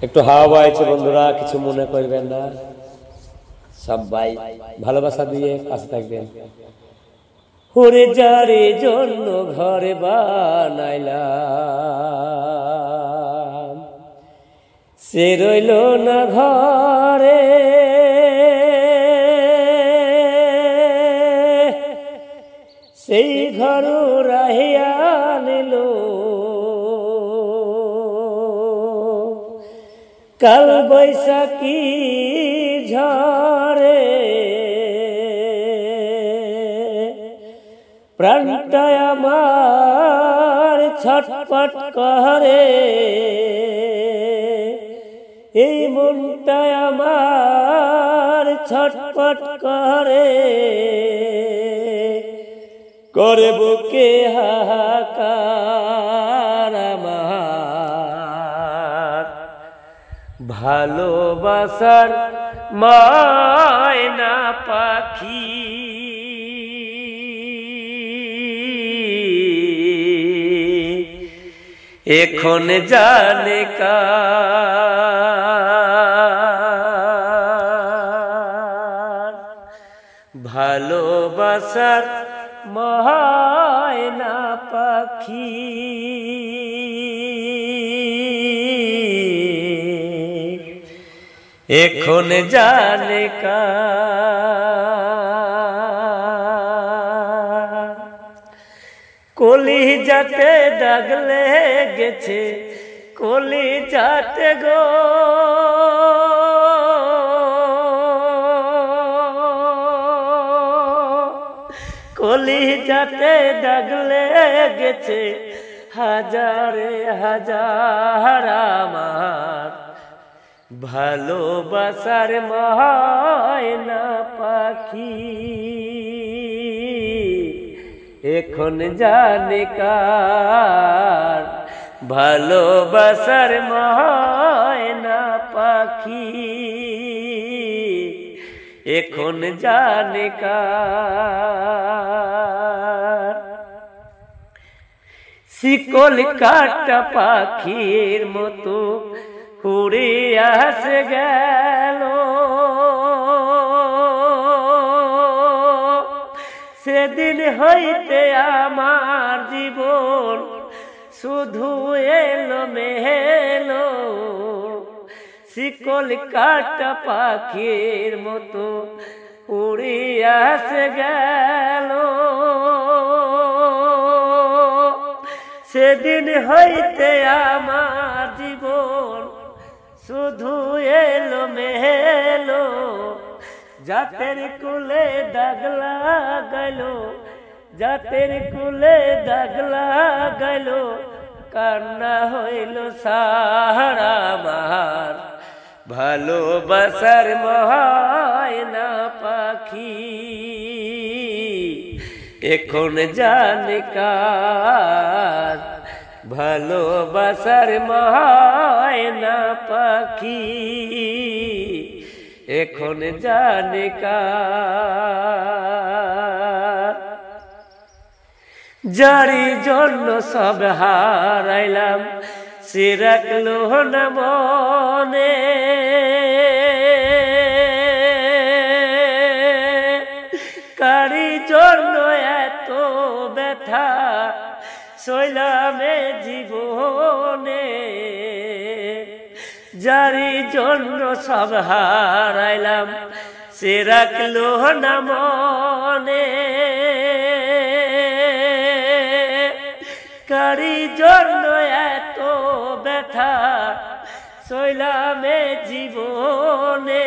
একটু হাওয়া বইছে বন্ধুরা, কিছু মনে করবেন না, সবাই ভালোবাসা দিয়ে পাশে থাকবেন। ওরে যারে জন্য ঘরে বানাইলাম, সে রইল না ঘরে, সেই ঘর রাহিয়া নিল কাল বৈশাখী ঝড়ে, প্রাণটা আমার ছটফট করে, এই মনটা আমার ছটফট করে, করে বুকে হাহাকার আমার ভালোবাসার ময়না পাখি। এখন জানে কার ভালোবাসার ময়না পাখি, এখন জানে কার। কলিজাতে দাগ লেগেছে, কলিজাতে গো, কলিজাতে দাগ লেগেছে, হাজারে হাজার আমার ভালোবাসার ময়না পাখি, এখন জানে কার ভালোবাসার ময়না পাখি, এখন জানে কার। শিকল কাটা পাখির মতো উড়ে আসে গেল, সেদিন হইতে আমার জীবন শুধু এলো মেলো, শিকল কাটা পাখির মতো উড়ে আসে গেল, সেদিন হইতে আমার জীবন শুধু এলো মেলো, জাতের কুলে দাগ লাগাইল, জাতের কুলে দাগ লাগাইল, কান্না হইল সাহারা আমার ভালোবাসার ময়না পাখি, এখন জানে কার ভালোবাসার ময়না পাখি, এখন জানে কার। যারি জন্য সব হারাইলাম, সে রাখলো না মনে, কারি জন্য এত ব্যথা সইলামে জীবনে, যারি জন্য সব হারাইলাম, সে রাখলো না মনে, কারি জন্য এত ব্যথা সইলামে জীবনে,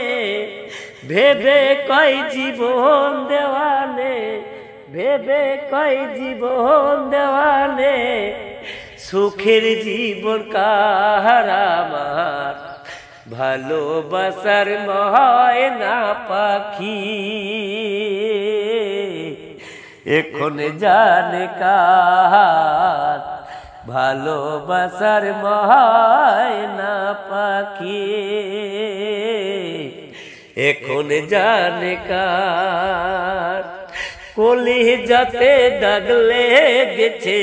ভেবে কয় জীবন দেওয়ানে, ভেবে কয় জীবন দেওয়ানে, সুখের জীবন কার আমার ভালোবাসার ময়না পাখি, এখন জানে কার ভালোবাসার ময়না পাখি, এখন জানে কার। কলিজাতে দাগ লেগেছে,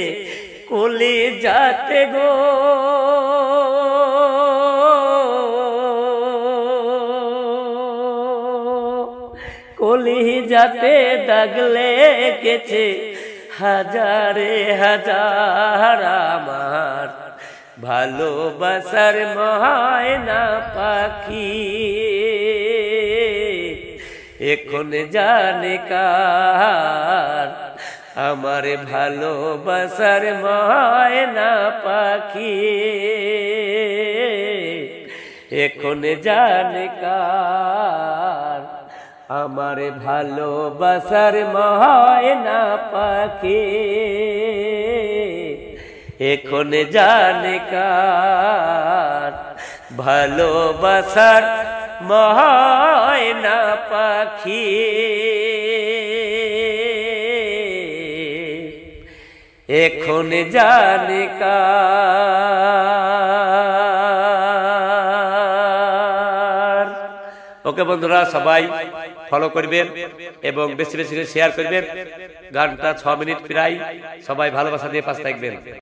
কলিজাতে গো, কলি যাতে দাগ লেগেছে হাজারে হাজার আমার ভালোবাসার ময়না পাখি এখন জানে কার আমার ভালোবাসার ময়না পাখি এখন জানে কার আমার ভালোবাসার ময়না পাখি এখন জানে কার ভালোবাসার ময়না পাখি এখন জানে কার। ওকে বন্ধুরা, সবাই ফলো করবেন এবং বেশি বেশি শেয়ার করবেন। গানটা 6 মিনিট প্রায়, সবাই ভালোবাসা দিয়ে পাশে থাকবেন।